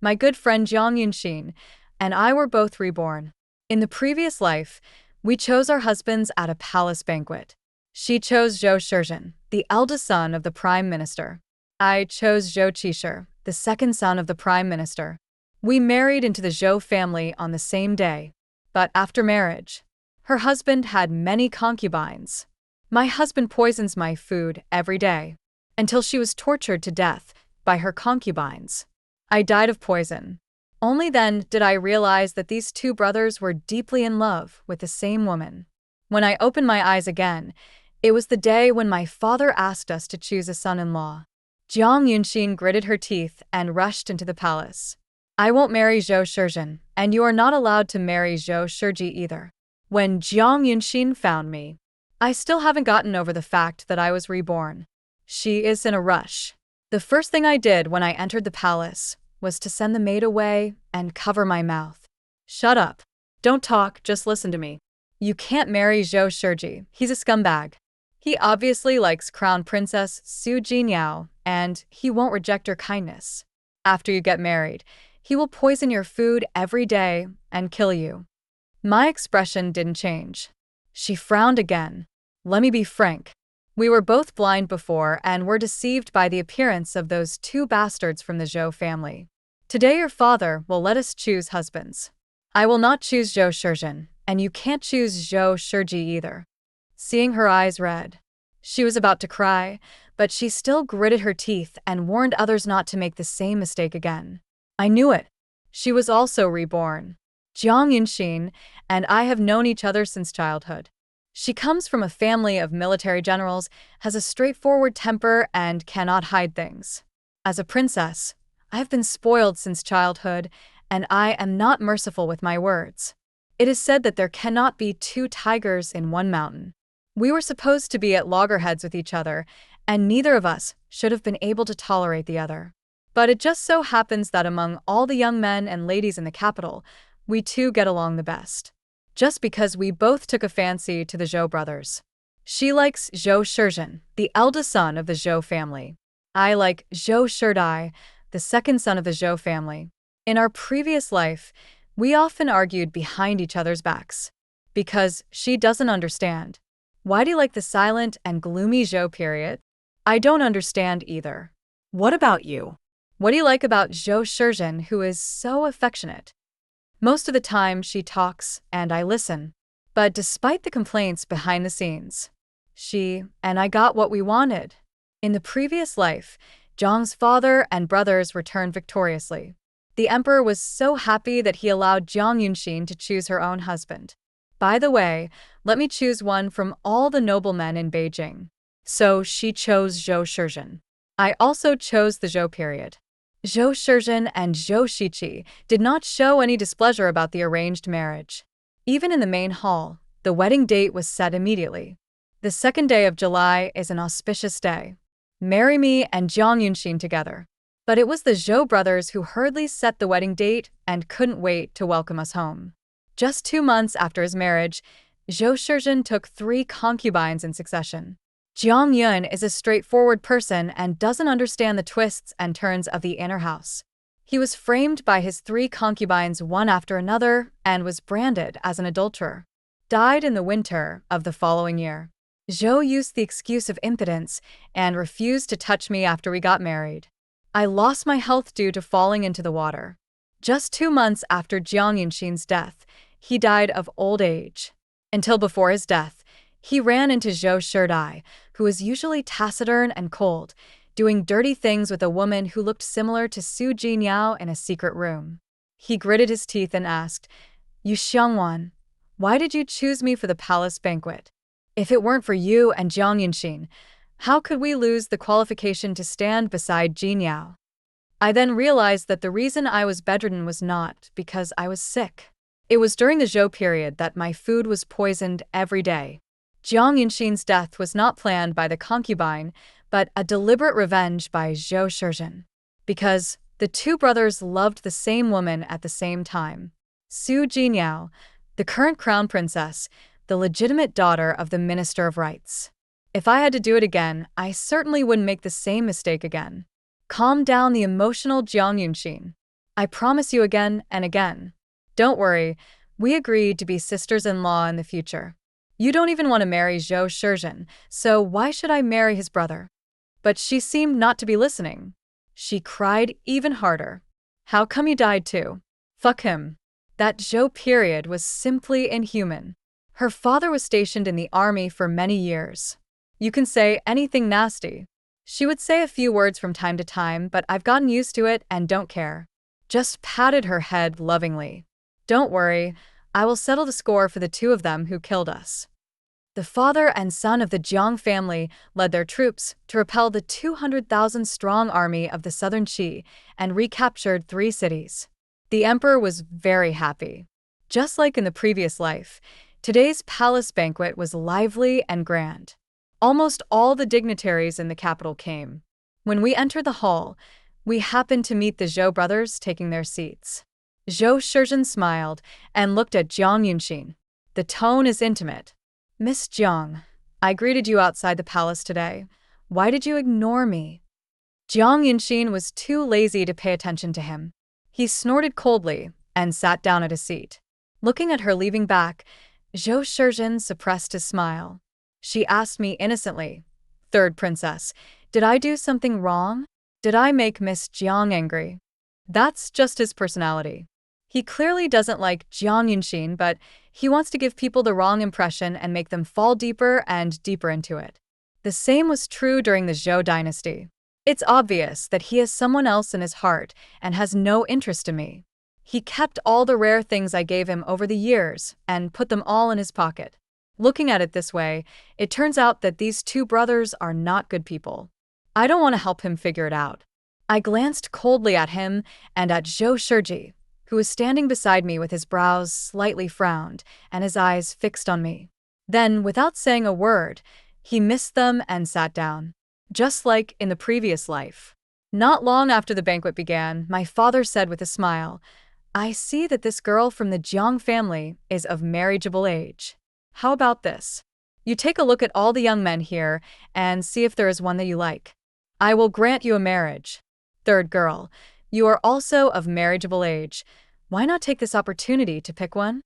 My good friend Jiang Yunxin and I were both reborn. In the previous life, we chose our husbands at a palace banquet. She chose Zhou Shizhen, the eldest son of the prime minister. I chose Zhou Qisher, the second son of the prime minister. We married into the Zhou family on the same day. But after marriage, her husband had many concubines. My husband poisons my food every day, until she was tortured to death by her concubines. I died of poison. Only then did I realize that these two brothers were deeply in love with the same woman. When I opened my eyes again, it was the day when my father asked us to choose a son-in-law. Jiang Yunxin gritted her teeth and rushed into the palace. I won't marry Zhou Shizhen, and you are not allowed to marry Zhou Shiji either. When Jiang Yunxin found me, I still haven't gotten over the fact that I was reborn. She is in a rush. The first thing I did when I entered the palace was to send the maid away and cover my mouth. Shut up. Don't talk, just listen to me. You can't marry Zhou Shiji, he's a scumbag. He obviously likes Crown Princess Su Jinyao, and he won't reject her kindness. After you get married, he will poison your food every day and kill you. My expression didn't change. She frowned again. Let me be frank. We were both blind before and were deceived by the appearance of those two bastards from the Zhou family. Today your father will let us choose husbands. I will not choose Zhou Shizhen, and you can't choose Zhou Shiji either. Seeing her eyes red, she was about to cry, but she still gritted her teeth and warned others not to make the same mistake again. I knew it. She was also reborn. Jiang Yunxin and I have known each other since childhood. She comes from a family of military generals, has a straightforward temper, and cannot hide things. As a princess, I have been spoiled since childhood, and I am not merciful with my words. It is said that there cannot be two tigers in one mountain. We were supposed to be at loggerheads with each other, and neither of us should have been able to tolerate the other. But it just so happens that among all the young men and ladies in the capital, we two get along the best. Just because we both took a fancy to the Zhou brothers. She likes Zhou Shizhen, the eldest son of the Zhou family. I like Zhou Shidai, the second son of the Zhou family. In our previous life, we often argued behind each other's backs. Because she doesn't understand. Why do you like the silent and gloomy Zhou period? I don't understand either. What about you? What do you like about Zhou Shizhen, who is so affectionate? Most of the time she talks and I listen. But despite the complaints behind the scenes, she and I got what we wanted. In the previous life, Zhang's father and brothers returned victoriously. The emperor was so happy that he allowed Jiang Yunxin to choose her own husband. By the way, let me choose one from all the noblemen in Beijing. So she chose Zhou Shizhen. I also chose the Zhou period. Zhou Shizhen and Zhou Shiqi did not show any displeasure about the arranged marriage. Even in the main hall, the wedding date was set immediately. The 2nd day of July is an auspicious day. Marry me and Jiang Yunxin together. But it was the Zhou brothers who hurriedly set the wedding date and couldn't wait to welcome us home. Just 2 months after his marriage, Zhou Shizhen took 3 concubines in succession. Jiang Yun is a straightforward person and doesn't understand the twists and turns of the inner house. He was framed by his 3 concubines one after another and was branded as an adulterer. Died in the winter of the following year. Zhou used the excuse of impotence and refused to touch me after we got married. I lost my health due to falling into the water. Just 2 months after Jiang Yunxin's death, he died of old age. Until before his death, he ran into Zhou Shidai, who was usually taciturn and cold, doing dirty things with a woman who looked similar to Su Jinyao in a secret room. He gritted his teeth and asked, "You Xiangwan, why did you choose me for the palace banquet? If it weren't for you and Jiang Yunxin, how could we lose the qualification to stand beside Jinyao?" I then realized that the reason I was bedridden was not because I was sick. It was during the Zhou period that my food was poisoned every day. Jiang Yunxin's death was not planned by the concubine, but a deliberate revenge by Zhou Shizhen. Because the 2 brothers loved the same woman at the same time. Su Jinyao, the current crown princess, the legitimate daughter of the Minister of Rights. If I had to do it again, I certainly wouldn't make the same mistake again. Calm down the emotional Jiang Yunxin. I promise you again and again. Don't worry, we agreed to be sisters-in-law in the future. You don't even want to marry Zhou Shizhen, so why should I marry his brother? But she seemed not to be listening. She cried even harder. How come he died too? Fuck him. That Zhou period was simply inhuman. Her father was stationed in the army for many years. You can say anything nasty. She would say a few words from time to time, but I've gotten used to it and don't care. Just patted her head lovingly. Don't worry, I will settle the score for the two of them who killed us. The father and son of the Zhang family led their troops to repel the 200,000-strong army of the southern Qi and recaptured 3 cities. The emperor was very happy. Just like in the previous life, today's palace banquet was lively and grand. Almost all the dignitaries in the capital came. When we entered the hall, we happened to meet the Zhou brothers taking their seats. Zhou Shizhen smiled and looked at Jiang Yunxin. The tone is intimate. Miss Jiang, I greeted you outside the palace today. Why did you ignore me? Jiang Yunxin was too lazy to pay attention to him. He snorted coldly and sat down at a seat. Looking at her leaving back, Zhou Shizhen suppressed his smile. She asked me innocently, "Third princess, did I do something wrong? Did I make Miss Jiang angry?" That's just his personality. He clearly doesn't like Jiang Yunxin, but he wants to give people the wrong impression and make them fall deeper and deeper into it. The same was true during the Zhou dynasty. It's obvious that he has someone else in his heart and has no interest in me. He kept all the rare things I gave him over the years and put them all in his pocket. Looking at it this way, it turns out that these 2 brothers are not good people. I don't want to help him figure it out. I glanced coldly at him and at Zhou Shizhen, who was standing beside me with his brows slightly frowned and his eyes fixed on me. Then, without saying a word, he missed them and sat down. Just like in the previous life. Not long after the banquet began, my father said with a smile, "I see that this girl from the Jiang family is of marriageable age. How about this? You take a look at all the young men here and see if there is one that you like. I will grant you a marriage. Third girl, you are also of marriageable age. Why not take this opportunity to pick one?"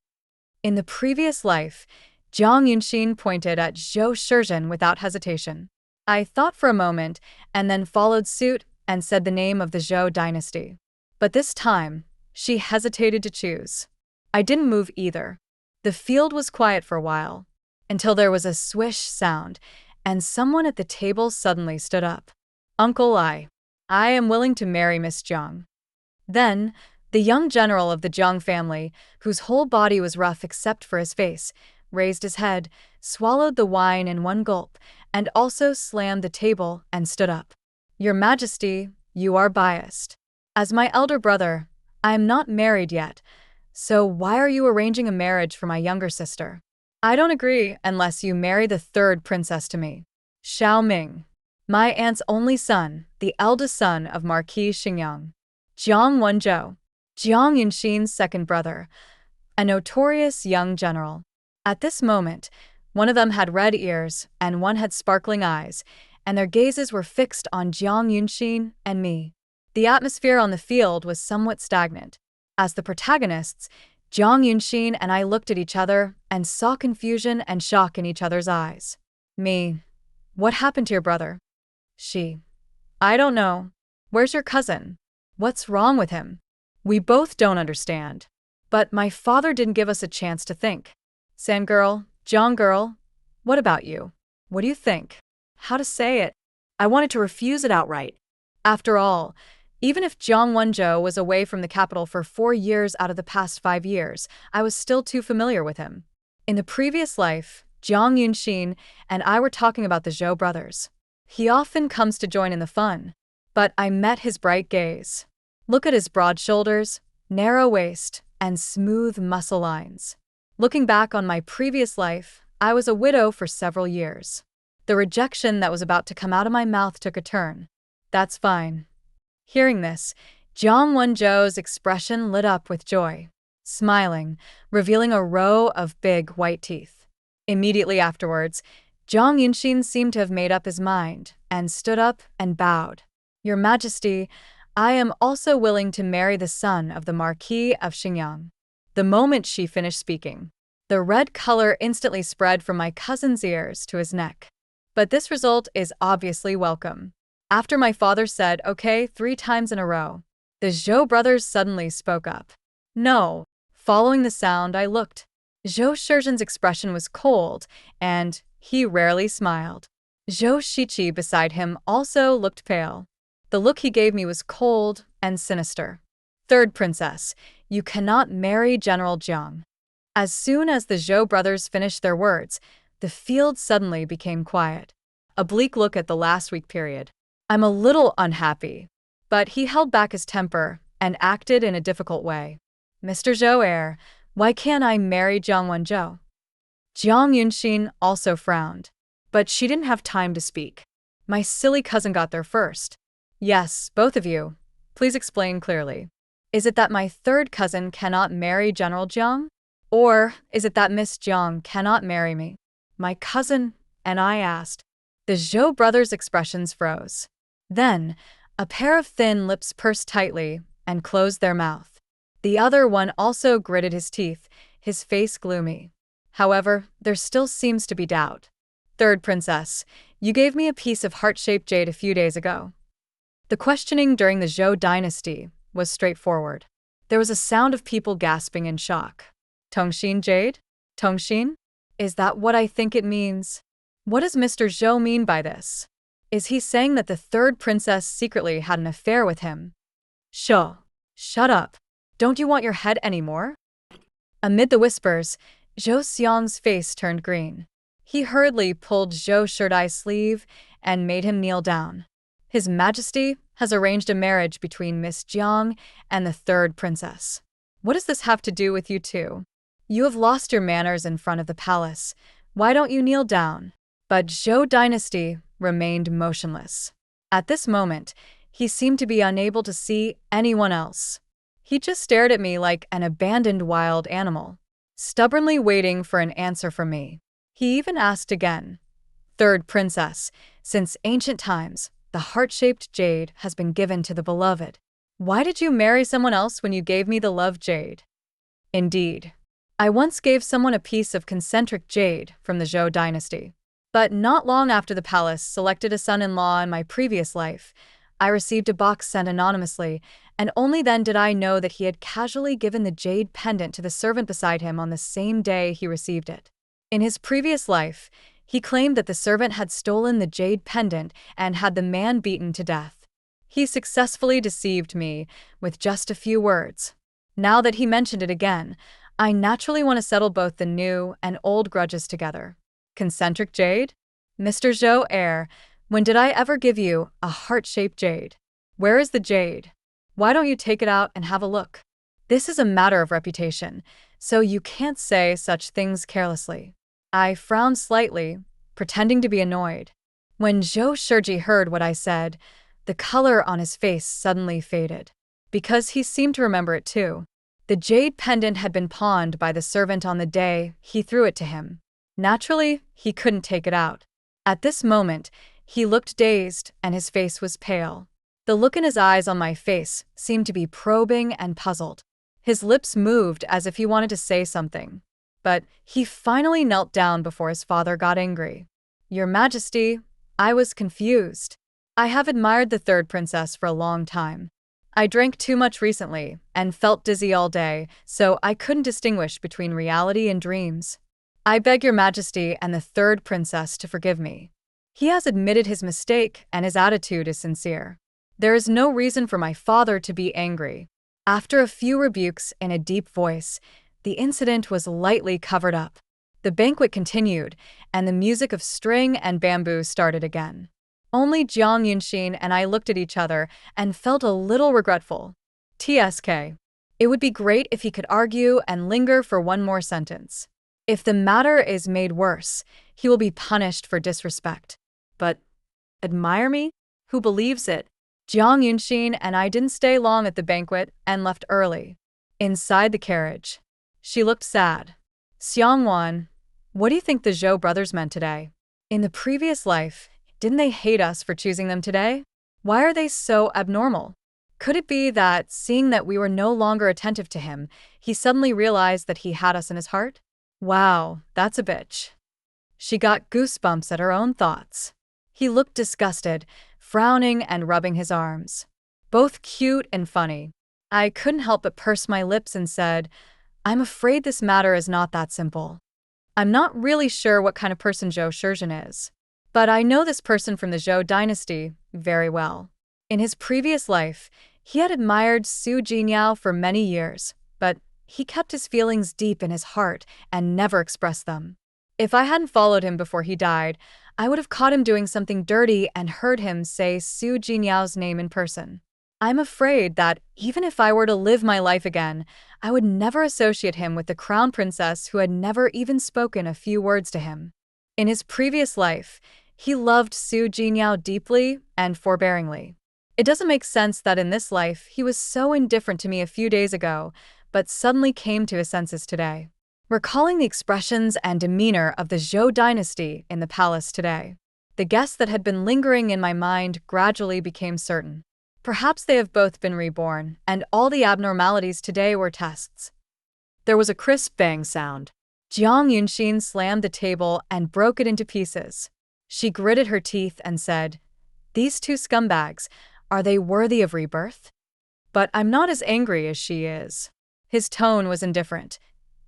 In the previous life, Jiang Yunxin pointed at Zhou Shizhen without hesitation. I thought for a moment and then followed suit and said the name of the Zhou dynasty. But this time, she hesitated to choose. I didn't move either. The field was quiet for a while, until there was a swish sound, and someone at the table suddenly stood up. "Uncle, I am willing to marry Miss Jiang." Then, the young general of the Zhang family, whose whole body was rough except for his face, raised his head, swallowed the wine in one gulp, and also slammed the table and stood up. "Your Majesty, you are biased. As my elder brother, I am not married yet, so why are you arranging a marriage for my younger sister? I don't agree unless you marry the 3rd princess to me. Xiao Ming, my aunt's only son, the eldest son of Marquis Xingyang. Jiang Wenzhou, Jiang Yunxin's 2nd brother, a notorious young general." At this moment, one of them had red ears and one had sparkling eyes, and their gazes were fixed on Jiang Yunxin and me. The atmosphere on the field was somewhat stagnant. As the protagonists, Jiang Yunxin and I looked at each other and saw confusion and shock in each other's eyes. Me. "What happened to your brother?" She. "I don't know. Where's your cousin? What's wrong with him? We both don't understand." But my father didn't give us a chance to think. "San girl, Jiang girl, what about you? What do you think?" How to say it? I wanted to refuse it outright. After all, even if Jiang Wenzhou was away from the capital for 4 years out of the past 5 years, I was still too familiar with him. In the previous life, Jiang Yunxin and I were talking about the Zhou brothers. He often comes to join in the fun, but I met his bright gaze. Look at his broad shoulders, narrow waist, and smooth muscle lines. Looking back on my previous life, I was a widow for several years. The rejection that was about to come out of my mouth took a turn. That's fine. Hearing this, Jiang Wenzhou's expression lit up with joy, smiling, revealing a row of big white teeth. Immediately afterwards, Jiang Yunxin seemed to have made up his mind and stood up and bowed. "Your Majesty, I am also willing to marry the son of the Marquis of Xingyang. The moment she finished speaking, the red color instantly spread from my cousin's ears to his neck. But this result is obviously welcome. After my father said okay 3 times in a row, the Zhou brothers suddenly spoke up. No. Following the sound, I looked. Zhou Shizhen's expression was cold, and he rarely smiled. Zhou Shiqi beside him also looked pale. The look he gave me was cold and sinister. Third princess, you cannot marry General Jiang. As soon as the Zhou brothers finished their words, the field suddenly became quiet. A bleak look at the last week period. I'm a little unhappy. But he held back his temper and acted in a difficult way. Mr. Zhou heir, why can't I marry Jiang Wenzhou? Jiang Yunxin also frowned. But she didn't have time to speak. My silly cousin got there first. Yes, both of you. Please explain clearly. Is it that my third cousin cannot marry General Jiang? Or is it that Miss Jiang cannot marry me? My cousin and I asked. The Zhou brothers' expressions froze. Then, a pair of thin lips pursed tightly and closed their mouth. The other one also gritted his teeth, his face gloomy. However, there still seems to be doubt. Third princess, you gave me a piece of heart-shaped jade a few days ago. The questioning during the Zhou dynasty was straightforward. There was a sound of people gasping in shock. Tongxin jade? Tongxin? Is that what I think it means? What does Mr. Zhou mean by this? Is he saying that the third princess secretly had an affair with him? Shut up. Don't you want your head anymore? Amid the whispers, Zhou Xiang's face turned green. He hurriedly pulled Zhou Shidai's sleeve and made him kneel down. His Majesty has arranged a marriage between Miss Jiang and the third princess. What does this have to do with you two? You have lost your manners in front of the palace. Why don't you kneel down? But Zhou dynasty remained motionless. At this moment, he seemed to be unable to see anyone else. He just stared at me like an abandoned wild animal, stubbornly waiting for an answer from me. He even asked again, Third princess, since ancient times, the heart-shaped jade has been given to the beloved. Why did you marry someone else when you gave me the love jade? Indeed, I once gave someone a piece of concentric jade from the Zhou dynasty. But not long after the palace selected a son-in-law in my previous life, I received a box sent anonymously, and only then did I know that he had casually given the jade pendant to the servant beside him on the same day he received it. In his previous life, he claimed that the servant had stolen the jade pendant and had the man beaten to death. He successfully deceived me with just a few words. Now that he mentioned it again, I naturally want to settle both the new and old grudges together. Concentric jade? Mr. Zhou heir, when did I ever give you a heart-shaped jade? Where is the jade? Why don't you take it out and have a look? This is a matter of reputation, so you can't say such things carelessly. I frowned slightly, pretending to be annoyed. When Zhou Shiji heard what I said, the color on his face suddenly faded. Because he seemed to remember it too. The jade pendant had been pawned by the servant on the day he threw it to him. Naturally, he couldn't take it out. At this moment, he looked dazed and his face was pale. The look in his eyes on my face seemed to be probing and puzzled. His lips moved as if he wanted to say something. But he finally knelt down before his father got angry. Your Majesty, I was confused. I have admired the third princess for a long time. I drank too much recently and felt dizzy all day, so I couldn't distinguish between reality and dreams. I beg your Majesty and the third princess to forgive me. He has admitted his mistake and his attitude is sincere. There is no reason for my father to be angry. After a few rebukes in a deep voice, the incident was lightly covered up. The banquet continued, and the music of string and bamboo started again. Only Jiang Yunxin and I looked at each other and felt a little regretful. TSK. It would be great if he could argue and linger for one more sentence. If the matter is made worse, he will be punished for disrespect. But admire me? Who believes it? Jiang Yunxin and I didn't stay long at the banquet and left early. Inside the carriage, she looked sad. Xiangwan, what do you think the Zhou brothers meant today? In the previous life, didn't they hate us for choosing them today? Why are they so abnormal? Could it be that, seeing that we were no longer attentive to him, he suddenly realized that he had us in his heart? Wow, that's a bitch. She got goosebumps at her own thoughts. He looked disgusted, frowning and rubbing his arms. Both cute and funny. I couldn't help but purse my lips and said, I'm afraid this matter is not that simple. I'm not really sure what kind of person Zhou Shizhen is, but I know this person from the Zhou dynasty very well. In his previous life, he had admired Su Jinyao for many years, but he kept his feelings deep in his heart and never expressed them. If I hadn't followed him before he died, I would have caught him doing something dirty and heard him say Su Jinyao's name in person. I'm afraid that even if I were to live my life again, I would never associate him with the crown princess who had never even spoken a few words to him. In his previous life, he loved Su Jinyao deeply and forbearingly. It doesn't make sense that in this life he was so indifferent to me a few days ago, but suddenly came to his senses today. Recalling the expressions and demeanor of the Zhou dynasty in the palace today, the guests that had been lingering in my mind gradually became certain. Perhaps they have both been reborn, and all the abnormalities today were tests. There was a crisp bang sound. Jiang Yunxin slammed the table and broke it into pieces. She gritted her teeth and said, "These two scumbags, are they worthy of rebirth?" But I'm not as angry as she is. His tone was indifferent.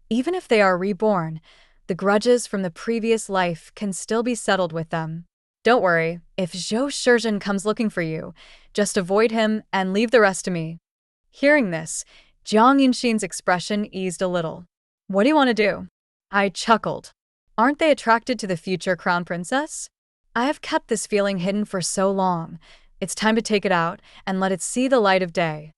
Even if they are reborn, the grudges from the previous life can still be settled with them. Don't worry, if Zhou Shizhen comes looking for you, just avoid him and leave the rest to me. Hearing this, Jiang Yunxin's expression eased a little. What do you want to do? I chuckled. Aren't they attracted to the future crown princess? I have kept this feeling hidden for so long. It's time to take it out and let it see the light of day.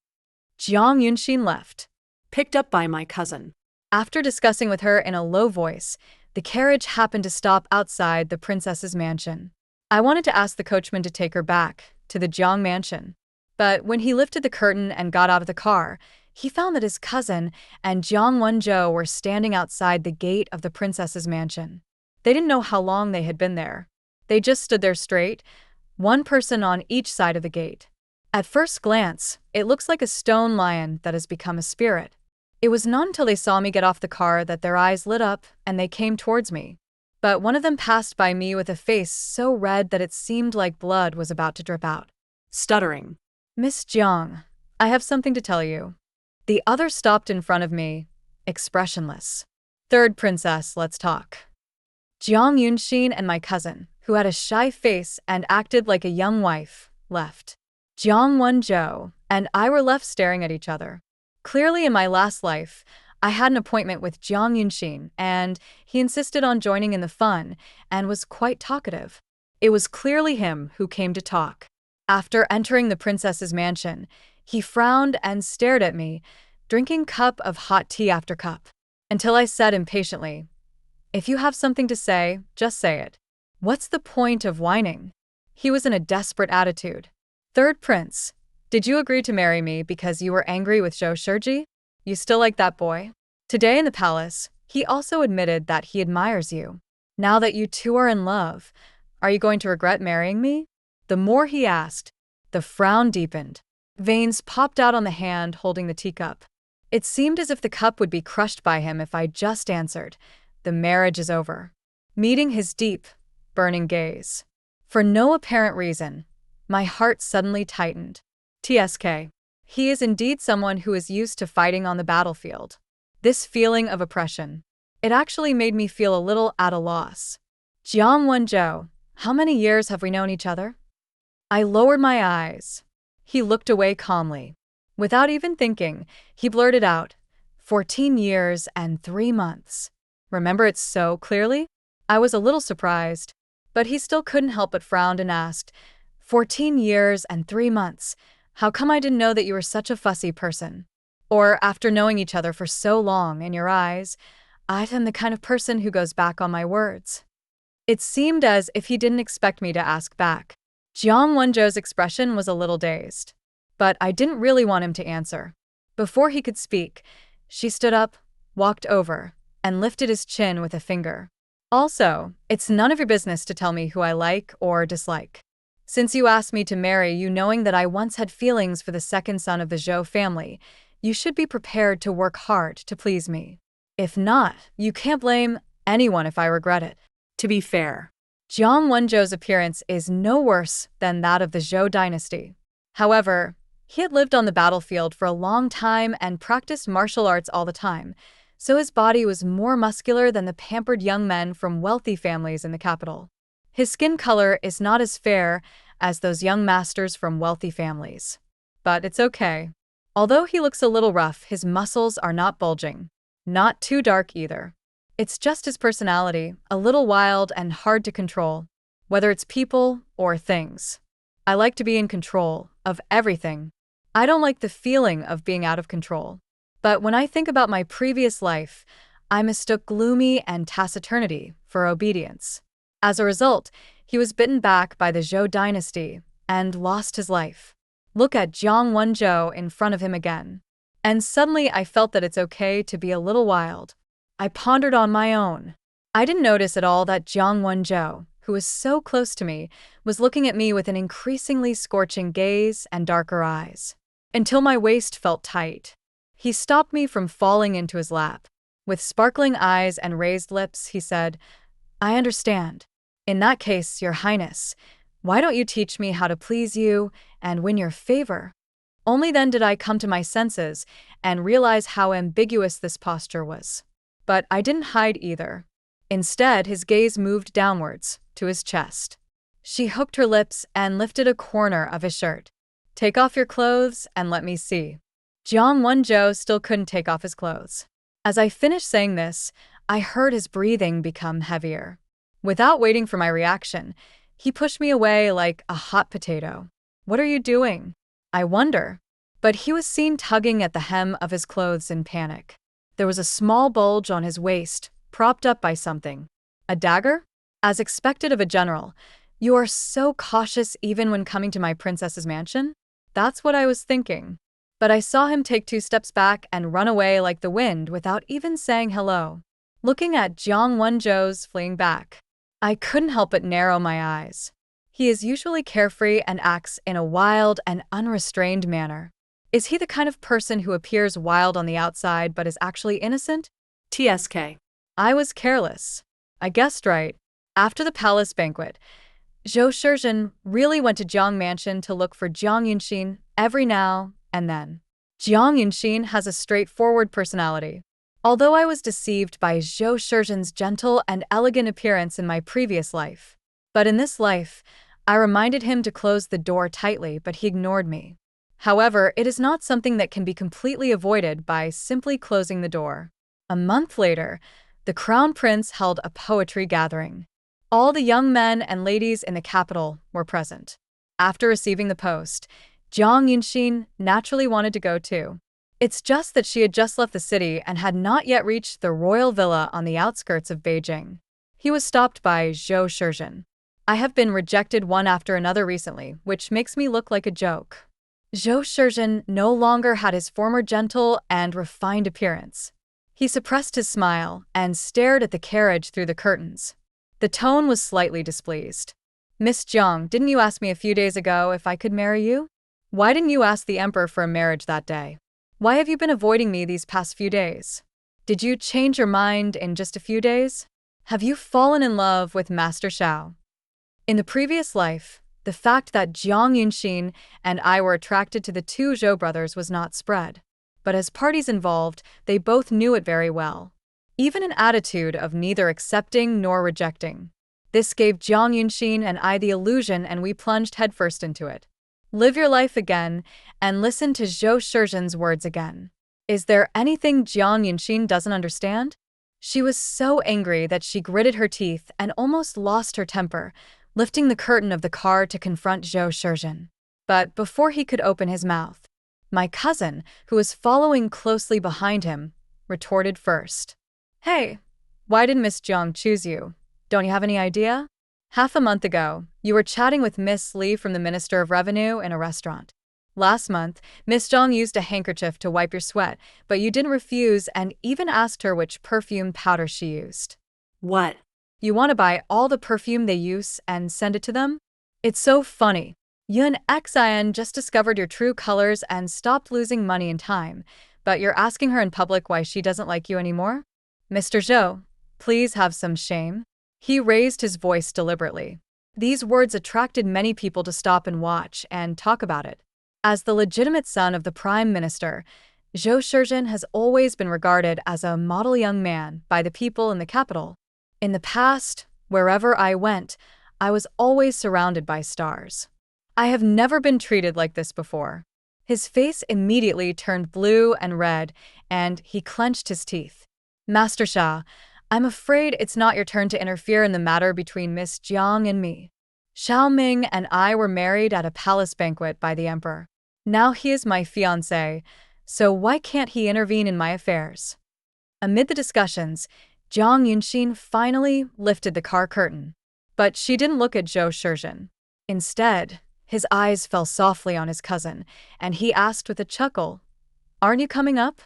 Jiang Yunxin left, picked up by my cousin. After discussing with her in a low voice, the carriage happened to stop outside the princess's mansion. I wanted to ask the coachman to take her back to the Jiang mansion, but when he lifted the curtain and got out of the car, he found that his cousin and Jiang Wenzhou were standing outside the gate of the princess's mansion. They didn't know how long they had been there. They just stood there straight, one person on each side of the gate. At first glance, it looks like a stone lion that has become a spirit. It was not until they saw me get off the car that their eyes lit up and they came towards me. But one of them passed by me with a face so red that it seemed like blood was about to drip out. Stuttering, Miss Jiang, I have something to tell you. The other stopped in front of me, expressionless. Third princess, let's talk. Jiang Yunxin and my cousin, who had a shy face and acted like a young wife, left. Jiang Wenzhou and I were left staring at each other. Clearly, in my last life, I had an appointment with Jiang Yunxin, and he insisted on joining in the fun and was quite talkative. It was clearly him who came to talk. After entering the princess's mansion, he frowned and stared at me, drinking cup of hot tea after cup, until I said impatiently, "If you have something to say, just say it. What's the point of whining?" He was in a desperate attitude. Third prince, did you agree to marry me because you were angry with Zhou Shizhen? You still like that boy? Today in the palace, he also admitted that he admires you. Now that you two are in love, are you going to regret marrying me? The more he asked, the frown deepened. Veins popped out on the hand holding the teacup. It seemed as if the cup would be crushed by him if I just answered, "The marriage is over." Meeting his deep, burning gaze. For no apparent reason, my heart suddenly tightened. TSK. He is indeed someone who is used to fighting on the battlefield. This feeling of oppression, it actually made me feel a little at a loss. Jiang Wenzhou, how many years have we known each other? I lowered my eyes. He looked away calmly. Without even thinking, he blurted out, 14 years and 3 months. Remember it so clearly? I was a little surprised, but he still couldn't help but frown and asked, 14 years and 3 months. How come I didn't know that you were such a fussy person? Or, after knowing each other for so long, in your eyes, I am the kind of person who goes back on my words. It seemed as if he didn't expect me to ask back. Jiang Wenzhou's expression was a little dazed, but I didn't really want him to answer. Before he could speak, she stood up, walked over, and lifted his chin with a finger. Also, it's none of your business to tell me who I like or dislike. Since you asked me to marry you knowing that I once had feelings for the second son of the Zhou family, you should be prepared to work hard to please me. If not, you can't blame anyone if I regret it. To be fair, Jiang Wenzhou's appearance is no worse than that of the Zhou dynasty. However, he had lived on the battlefield for a long time and practiced martial arts all the time, so his body was more muscular than the pampered young men from wealthy families in the capital. His skin color is not as fair as those young masters from wealthy families. But it's okay. Although he looks a little rough, his muscles are not bulging. Not too dark either. It's just his personality, a little wild and hard to control, whether it's people or things. I like to be in control of everything. I don't like the feeling of being out of control. But when I think about my previous life, I mistook gloomy and taciturnity for obedience. As a result, he was bitten back by the Zhou dynasty and lost his life. Look at Jiang Wenzhou in front of him again. And suddenly I felt that it's okay to be a little wild. I pondered on my own. I didn't notice at all that Jiang Wenzhou, who was so close to me, was looking at me with an increasingly scorching gaze and darker eyes. Until my waist felt tight. He stopped me from falling into his lap. With sparkling eyes and raised lips, he said, "I understand. In that case, Your Highness, why don't you teach me how to please you and win your favor?" Only then did I come to my senses and realize how ambiguous this posture was. But I didn't hide either. Instead, his gaze moved downwards, to his chest. She hooked her lips and lifted a corner of his shirt. "Take off your clothes and let me see." Jiang Wenzhou still couldn't take off his clothes. As I finished saying this, I heard his breathing become heavier. Without waiting for my reaction, he pushed me away like a hot potato. "What are you doing?" I wonder. But he was seen tugging at the hem of his clothes in panic. There was a small bulge on his waist, propped up by something. A dagger? As expected of a general, you are so cautious even when coming to my princess's mansion? That's what I was thinking. But I saw him take 2 steps back and run away like the wind without even saying hello. Looking at Jiang Wenzhou's fleeing back, I couldn't help but narrow my eyes. He is usually carefree and acts in a wild and unrestrained manner. Is he the kind of person who appears wild on the outside but is actually innocent? TSK. I was careless. I guessed right. After the palace banquet, Zhou Shizhen really went to Jiang Mansion to look for Jiang Yunxin every now and then. Jiang Yunxin has a straightforward personality. Although I was deceived by Zhou Shizhen's gentle and elegant appearance in my previous life. But in this life, I reminded him to close the door tightly, but he ignored me. However, it is not something that can be completely avoided by simply closing the door. A month later, the Crown Prince held a poetry gathering. All the young men and ladies in the capital were present. After receiving the post, Jiang Yunxin naturally wanted to go too. It's just that she had just left the city and had not yet reached the royal villa on the outskirts of Beijing. He was stopped by Zhou Shizhen. I have been rejected one after another recently, which makes me look like a joke. Zhou Shizhen no longer had his former gentle and refined appearance. He suppressed his smile and stared at the carriage through the curtains. The tone was slightly displeased. "Miss Jiang, didn't you ask me a few days ago if I could marry you? Why didn't you ask the emperor for a marriage that day? Why have you been avoiding me these past few days? Did you change your mind in just a few days? Have you fallen in love with Master Zhou?" In the previous life, the fact that Jiang Yunxin and I were attracted to the 2 Zhou brothers was not spread. But as parties involved, they both knew it very well. Even an attitude of neither accepting nor rejecting. This gave Jiang Yunxin and I the illusion, and we plunged headfirst into it. Live your life again and listen to Zhou Shizhen's words again. Is there anything Jiang Yunxin doesn't understand? She was so angry that she gritted her teeth and almost lost her temper, lifting the curtain of the car to confront Zhou Shizhen. But before he could open his mouth, my cousin, who was following closely behind him, retorted first. "Hey, why did Miss Jiang choose you? Don't you have any idea? Half a month ago, you were chatting with Miss Li from the Minister of Revenue in a restaurant. Last month, Miss Jiang used a handkerchief to wipe your sweat, but you didn't refuse and even asked her which perfume powder she used. What? You want to buy all the perfume they use and send it to them? It's so funny. Yun Xian just discovered your true colors and stopped losing money and time, but you're asking her in public why she doesn't like you anymore? Mr. Zhou, please have some shame. He raised his voice deliberately. These words attracted many people to stop and watch and talk about it. As the legitimate son of the Prime Minister, Zhou Shizhen has always been regarded as a model young man by the people in the capital. In the past, wherever I went, I was always surrounded by stars. I have never been treated like this before. His face immediately turned blue and red, and he clenched his teeth. Master Xia, I'm afraid it's not your turn to interfere in the matter between Miss Jiang and me. Xiao Ming and I were married at a palace banquet by the emperor. Now he is my fiancé, so why can't he intervene in my affairs? Amid the discussions, Jiang Yunxin finally lifted the car curtain. But she didn't look at Zhou Shizhen. Instead, his eyes fell softly on his cousin, and he asked with a chuckle, "Aren't you coming up?"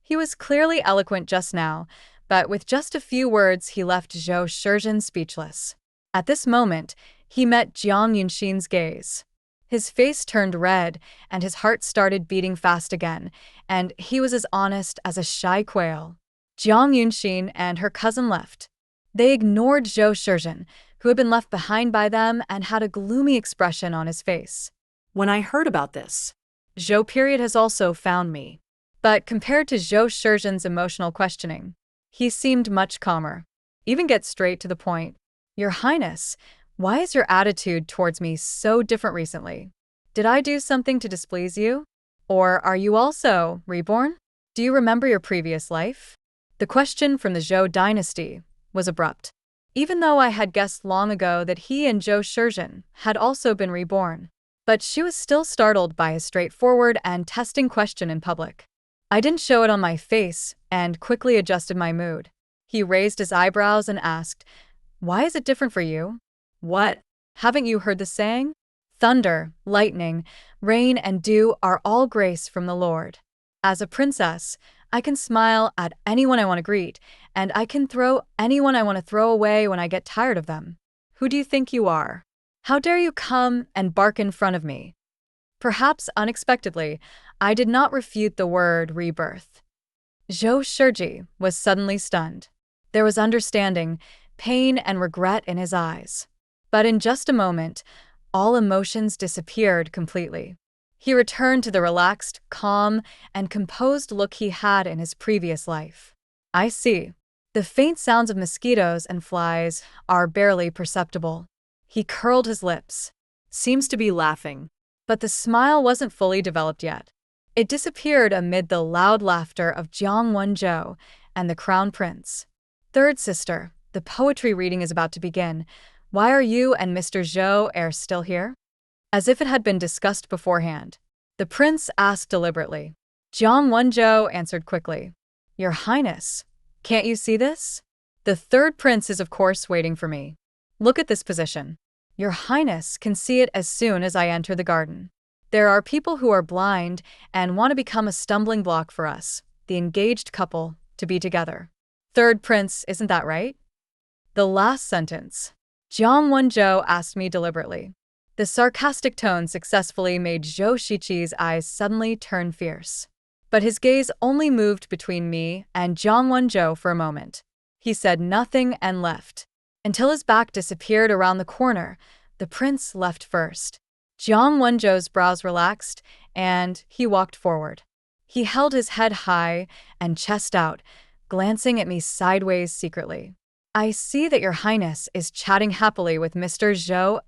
He was clearly eloquent just now, but with just a few words he left Zhou Shizhen speechless. At this moment, he met Jiang Yunxin's gaze. His face turned red, and his heart started beating fast again, and he was as honest as a shy quail. Jiang Yunxin and her cousin left. They ignored Zhou Shizhen, who had been left behind by them and had a gloomy expression on his face. When I heard about this, Zhou period has also found me. But compared to Zhou Shizhen's emotional questioning, he seemed much calmer. Even get straight to the point. Your Highness, why is your attitude towards me so different recently? Did I do something to displease you? Or are you also reborn? Do you remember your previous life? The question from the Zhou dynasty was abrupt. Even though I had guessed long ago that he and Zhou Shizhen had also been reborn. But she was still startled by his straightforward and testing question in public. I didn't show it on my face and quickly adjusted my mood. He raised his eyebrows and asked, "Why is it different for you?" what? Haven't you heard the saying? Thunder, lightning, rain, and dew are all grace from the Lord. As a princess, I can smile at anyone I want to greet, and I can throw anyone I want to throw away when I get tired of them. Who do you think you are? How dare you come and bark in front of me? Perhaps unexpectedly, I did not refute the word rebirth. Zhou Shizhen was suddenly stunned. There was understanding, pain, and regret in his eyes. But in just a moment, all emotions disappeared completely. He returned to the relaxed, calm, and composed look he had in his previous life. I see. The faint sounds of mosquitoes and flies are barely perceptible. He curled his lips. Seems to be laughing. But the smile wasn't fully developed yet. It disappeared amid the loud laughter of Jiang Wenzhou and the Crown Prince. Third sister, the poetry reading is about to begin. Why are you and Mr. Zhou still here? As if it had been discussed beforehand, the prince asked deliberately. Jiang Wenzhou answered quickly. Your Highness, can't you see this? The third prince is of course waiting for me. Look at this position. Your Highness can see it as soon as I enter the garden. There are people who are blind and want to become a stumbling block for us, the engaged couple, to be together. Third prince, isn't that right? The last sentence. Jiang Wenzhou asked me deliberately. The sarcastic tone successfully made Zhou Shiqi's eyes suddenly turn fierce. But his gaze only moved between me and Jiang Wenzhou for a moment. He said nothing and left. Until his back disappeared around the corner, the prince left first. Jiang Wenzhou's brows relaxed, and he walked forward. He held his head high and chest out, glancing at me sideways secretly. I see that your Highness is chatting happily with Mr. Zhou.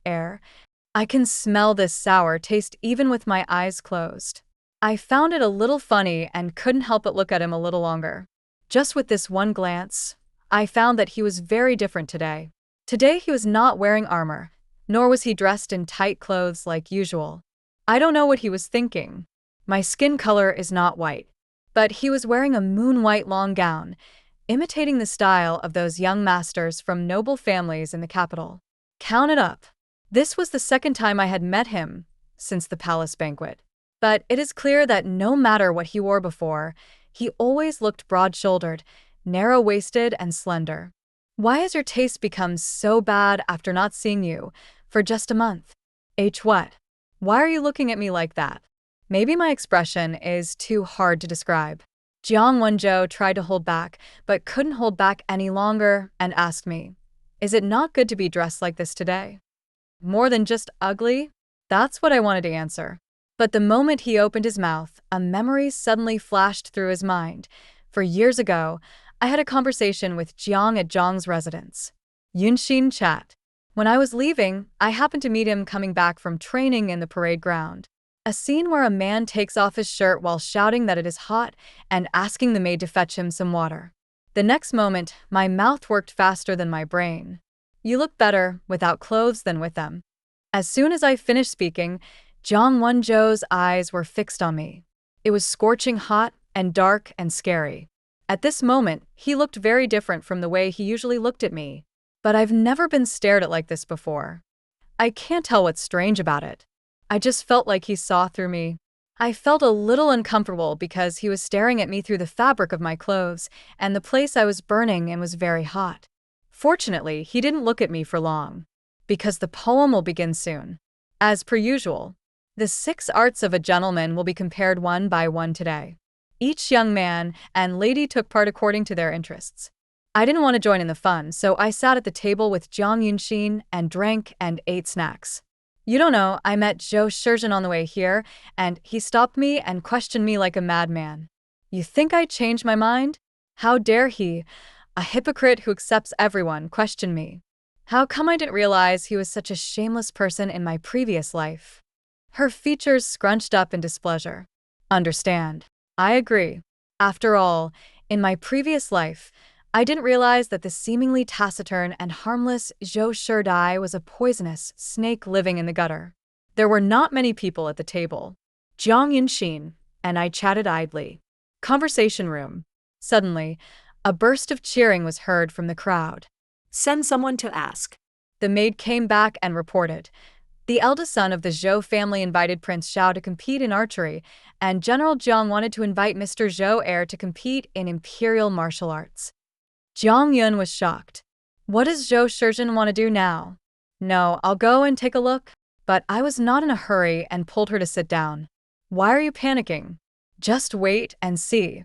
I can smell this sour taste even with my eyes closed. I found it a little funny and couldn't help but look at him a little longer. Just with this one glance, I found that he was very different today. Today he was not wearing armor, nor was he dressed in tight clothes like usual. I don't know what he was thinking. My skin color is not white, but he was wearing a moon-white long gown, imitating the style of those young masters from noble families in the capital. Count it up. This was the second time I had met him since the palace banquet. But it is clear that no matter what he wore before, he always looked broad-shouldered, narrow-waisted, and slender. Why has your taste become so bad after not seeing you for just a month? What? Why are you looking at me like that? Maybe my expression is too hard to describe. Jiang Wenzhou tried to hold back, but couldn't hold back any longer and asked me, "Is it not good to be dressed like this today? More than just ugly?" That's what I wanted to answer. But the moment he opened his mouth, a memory suddenly flashed through his mind. For years ago, I had a conversation with Jiang at Zhang's residence. Yunxin chat. When I was leaving, I happened to meet him coming back from training in the parade ground. A scene where a man takes off his shirt while shouting that it is hot and asking the maid to fetch him some water. The next moment, my mouth worked faster than my brain. You look better without clothes than with them. As soon as I finished speaking, Jiang Wenzhou's eyes were fixed on me. It was scorching hot and dark and scary. At this moment, he looked very different from the way he usually looked at me. But I've never been stared at like this before. I can't tell what's strange about it. I just felt like he saw through me. I felt a little uncomfortable because he was staring at me through the fabric of my clothes, and the place I was burning and was very hot. Fortunately, he didn't look at me for long, because the poem will begin soon. As per usual, the 6 arts of a gentleman will be compared one by one today. Each young man and lady took part according to their interests. I didn't want to join in the fun, so I sat at the table with Jiang Yunxin and drank and ate snacks. You don't know, I met Zhou on the way here, and he stopped me and questioned me like a madman. You think I changed my mind? How dare he, a hypocrite who accepts everyone, question me? How come I didn't realize he was such a shameless person in my previous life? Her features scrunched up in displeasure. Understand. I agree. After all, in my previous life, I didn't realize that the seemingly taciturn and harmless Zhou Sherdai was a poisonous snake living in the gutter. There were not many people at the table. Jiang Yunxin and I chatted idly. Conversation room. Suddenly, a burst of cheering was heard from the crowd. Send someone to ask. The maid came back and reported. The eldest son of the Zhou family invited Prince Zhou to compete in archery, and General Jiang wanted to invite Mr. Zhou heir to compete in imperial martial arts. Jiang Yun was shocked. What does Zhou Shizhen want to do now? No, I'll go and take a look. But I was not in a hurry and pulled her to sit down. Why are you panicking? Just wait and see.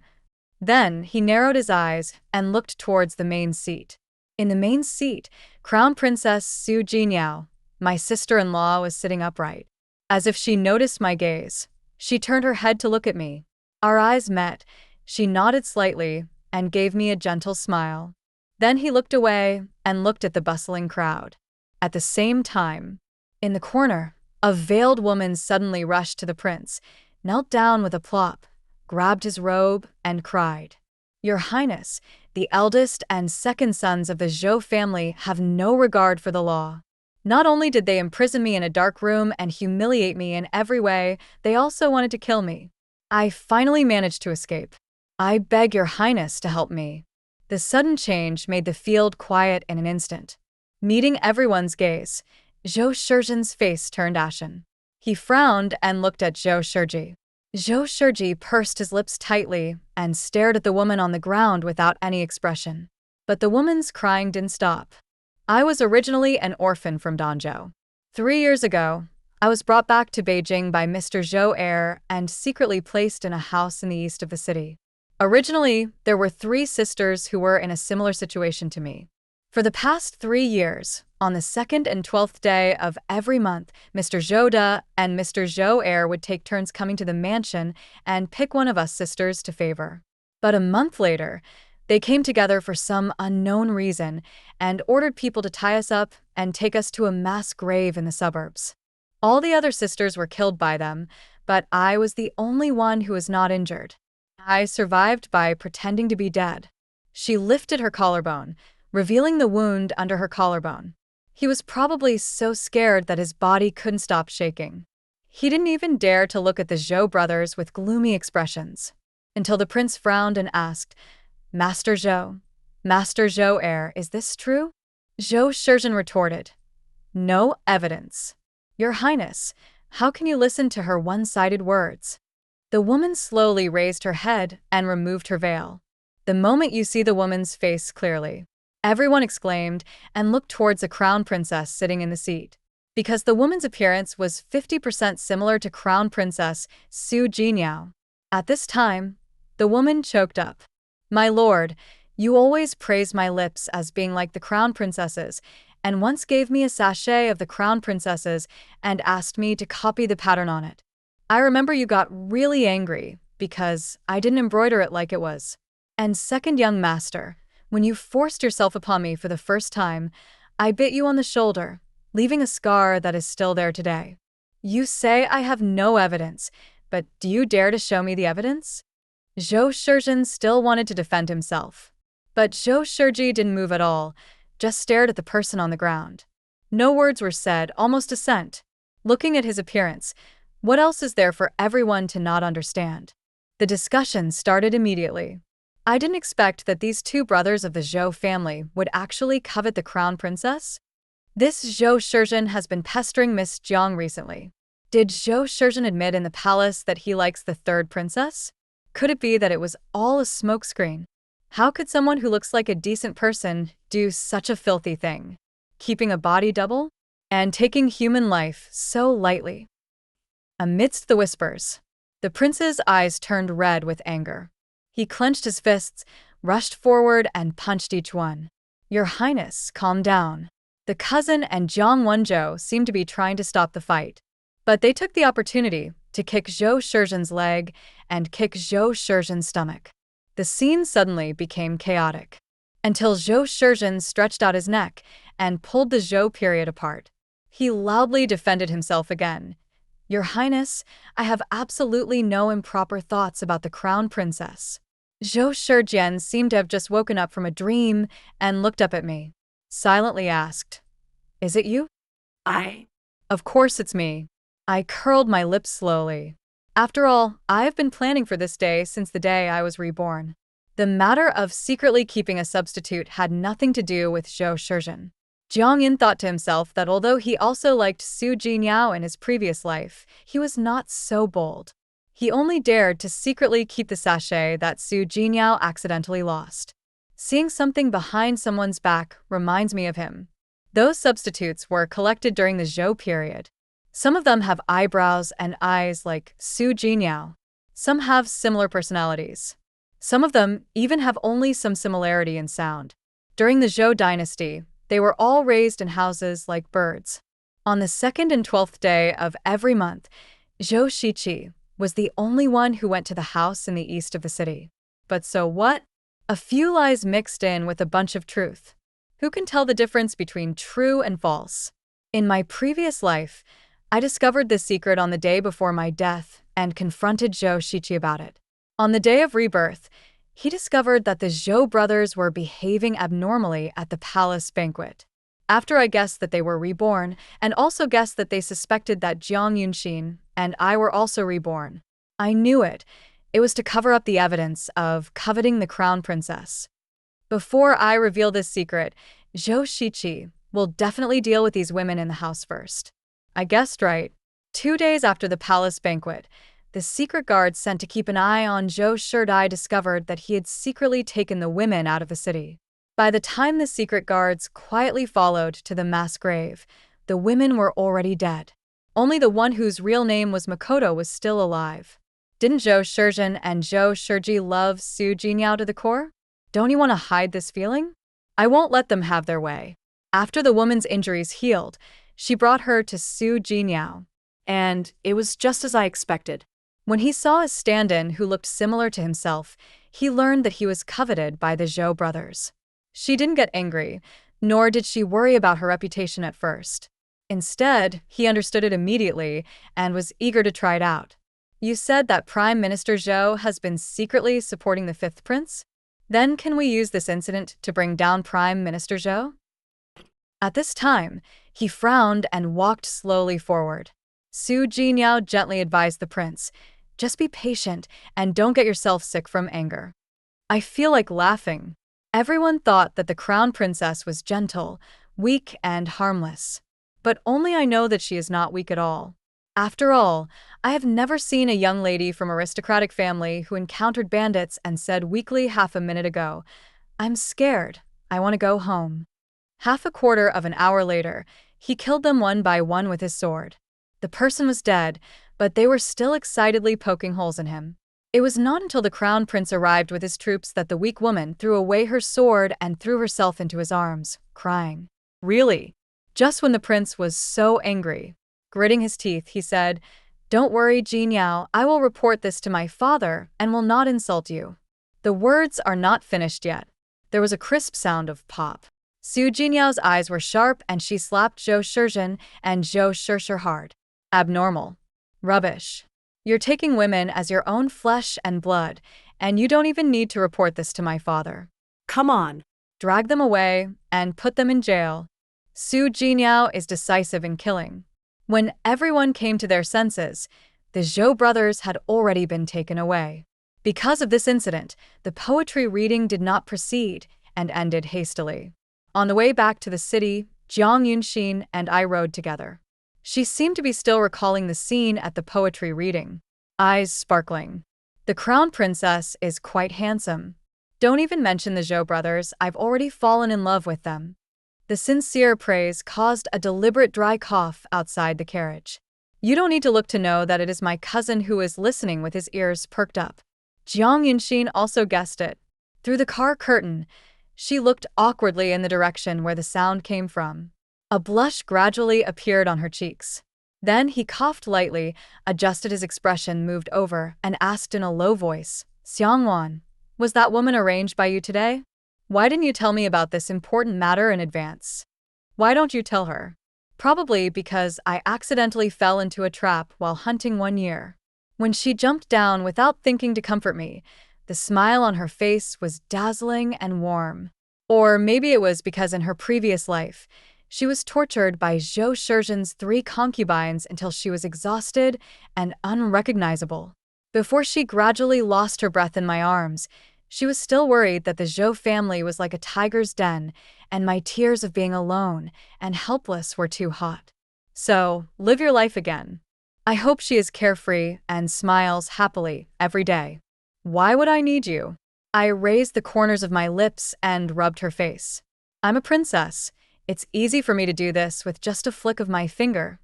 Then he narrowed his eyes and looked towards the main seat. In the main seat, Crown Princess Su Jinyao, my sister-in-law, was sitting upright. As if she noticed my gaze, she turned her head to look at me. Our eyes met. She nodded slightly and gave me a gentle smile. Then he looked away and looked at the bustling crowd. At the same time, in the corner, a veiled woman suddenly rushed to the prince, knelt down with a plop, grabbed his robe, and cried, "Your Highness, the eldest and second sons of the Zhou family have no regard for the law. Not only did they imprison me in a dark room and humiliate me in every way, they also wanted to kill me. I finally managed to escape. I beg your Highness to help me." The sudden change made the field quiet in an instant. Meeting everyone's gaze, Zhou Shizhen's face turned ashen. He frowned and looked at Zhou Shiji. Zhou Shiji pursed his lips tightly and stared at the woman on the ground without any expression. But the woman's crying didn't stop. I was originally an orphan from Danzhou. 3 years ago, I was brought back to Beijing by Mr. Zhou heir and secretly placed in a house in the east of the city. Originally, there were 3 sisters who were in a similar situation to me. For the past 3 years, on the 2nd and 12th day of every month, Mr. Zhou and Mr. Zhou heir would take turns coming to the mansion and pick one of us sisters to favor. But a month later, they came together for some unknown reason and ordered people to tie us up and take us to a mass grave in the suburbs. All the other sisters were killed by them, but I was the only one who was not injured. I survived by pretending to be dead. She lifted her collarbone, revealing the wound under her collarbone. He was probably so scared that his body couldn't stop shaking. He didn't even dare to look at the Zhou brothers with gloomy expressions, until the prince frowned and asked, Master Zhou heir, is this true?" Zhou Shizhen retorted, "No evidence. Your Highness, how can you listen to her one-sided words?" The woman slowly raised her head and removed her veil. The moment you see the woman's face clearly, everyone exclaimed and looked towards the crown princess sitting in the seat. because the woman's appearance was 50% similar to Crown Princess Zhou Jinyao. At this time, the woman choked up. "My lord, you always praise my lips as being like the Crown Princesses, and once gave me a sachet of the Crown Princesses and asked me to copy the pattern on it. I remember you got really angry because I didn't embroider it like it was. And second, young master, when you forced yourself upon me for the first time, I bit you on the shoulder, leaving a scar that is still there today. You say I have no evidence, but do you dare to show me the evidence?" Zhou Shizhen still wanted to defend himself. But Zhou Shiji didn't move at all, just stared at the person on the ground. No words were said, almost a scent. Looking at his appearance, what else is there for everyone to not understand? The discussion started immediately. I didn't expect that these two brothers of the Zhou family would actually covet the crown princess. This Zhou Shizhen has been pestering Miss Jiang recently. Did Zhou Shizhen admit in the palace that he likes the third princess? Could it be that it was all a smokescreen? How could someone who looks like a decent person do such a filthy thing? Keeping a body double? And taking human life so lightly? Amidst the whispers, the prince's eyes turned red with anger. He clenched his fists, rushed forward, and punched each one. "Your Highness, calm down." The cousin and Jiang Wenzhou seemed to be trying to stop the fight, but they took the opportunity to kick Zhou Shizhen's leg and kick Zhou Shizhen's stomach. The scene suddenly became chaotic, until Zhou Shizhen stretched out his neck and pulled the Zhou period apart. He loudly defended himself again. "Your Highness, I have absolutely no improper thoughts about the crown princess." Zhou Shijian seemed to have just woken up from a dream and looked up at me. Silently asked, "Is it you?" Of course it's me." I curled my lips slowly. After all, I have been planning for this day since the day I was reborn. The matter of secretly keeping a substitute had nothing to do with Zhou Shizhen. Jiang Yin thought to himself that although he also liked Zhou Jinyao in his previous life, he was not so bold. He only dared to secretly keep the sachet that Zhou Jinyao accidentally lost. Seeing something behind someone's back reminds me of him. Those substitutes were collected during the Zhou period. Some of them have eyebrows and eyes like Zhou Jinyao. Some have similar personalities. Some of them even have only some similarity in sound. During the Zhou dynasty, they were all raised in houses like birds. On the 2nd and 12th day of every month, Zhou Shiqi was the only one who went to the house in the east of the city. But so what? A few lies mixed in with a bunch of truth. Who can tell the difference between true and false? In my previous life, I discovered this secret on the day before my death and confronted Zhou Shiqi about it. On the day of rebirth, he discovered that the Zhou brothers were behaving abnormally at the palace banquet. After I guessed that they were reborn, and also guessed that they suspected that Jiang Yunxin and I were also reborn, I knew it. It was to cover up the evidence of coveting the crown princess. Before I reveal this secret, Zhou Shiqi will definitely deal with these women in the house first. I guessed right. 2 days after the palace banquet, the secret guard sent to keep an eye on Zhou Shizhen discovered that he had secretly taken the women out of the city. By the time the secret guards quietly followed to the mass grave, the women were already dead. Only the one whose real name was Makoto was still alive. Didn't Zhou Shizhen and Zhou Shiji love Zhou Jinyao to the core? Don't you want to hide this feeling? I won't let them have their way. After the woman's injuries healed, she brought her to Zhou Jinyao. And it was just as I expected. When he saw a stand-in who looked similar to himself, he learned that he was coveted by the Zhou brothers. She didn't get angry, nor did she worry about her reputation at first. Instead, he understood it immediately and was eager to try it out. You said that Prime Minister Zhou has been secretly supporting the fifth prince? Then can we use this incident to bring down Prime Minister Zhou? At this time, he frowned and walked slowly forward. Zhou Jinyao gently advised the prince, "Just be patient and don't get yourself sick from anger." I feel like laughing. Everyone thought that the crown princess was gentle, weak, and harmless. But only I know that she is not weak at all. After all, I have never seen a young lady from aristocratic family who encountered bandits and said weakly half a minute ago, "I'm scared. I want to go home." Half a quarter of an hour later, He killed them one by one with his sword. The person was dead, but they were still excitedly poking holes in him. It was not until the crown prince arrived with his troops that the weak woman threw away her sword and threw herself into his arms, crying. Really? Just when the prince was so angry. Gritting his teeth, he said, "Don't worry, Jin Yao, I will report this to my father and will not insult you." The words are not finished yet. There was a crisp sound of pop. Su Jinyao's eyes were sharp and she slapped Zhou Shizhen and Zhou Shizhen hard. Abnormal. Rubbish. You're taking women as your own flesh and blood, and you don't even need to report this to my father. Come on. Drag them away and put them in jail. Su Jinyao is decisive in killing. When everyone came to their senses, the Zhou brothers had already been taken away. Because of this incident, the poetry reading did not proceed and ended hastily. On the way back to the city, Jiang Yunxin and I rode together. She seemed to be still recalling the scene at the poetry reading, eyes sparkling. The crown princess is quite handsome. Don't even mention the Zhou brothers, I've already fallen in love with them. The sincere praise caused a deliberate dry cough outside the carriage. You don't need to look to know that it is my cousin who is listening with his ears perked up. Jiang Yunxin also guessed it. Through the car curtain, she looked awkwardly in the direction where the sound came from. A blush gradually appeared on her cheeks. Then he coughed lightly, adjusted his expression, moved over, and asked in a low voice, "Xiangwan, was that woman arranged by you today? Why didn't you tell me about this important matter in advance? Why don't you tell her?" "Probably because I accidentally fell into a trap while hunting 1 year." When she jumped down without thinking to comfort me, the smile on her face was dazzling and warm. Or maybe it was because in her previous life, she was tortured by Zhou Shizhen's 3 concubines until she was exhausted and unrecognizable. Before she gradually lost her breath in my arms, she was still worried that the Zhou family was like a tiger's den, and my tears of being alone and helpless were too hot. So, live your life again. I hope she is carefree and smiles happily every day. Why would I need you? I raised the corners of my lips and rubbed her face. I'm a princess. It's easy for me to do this with just a flick of my finger.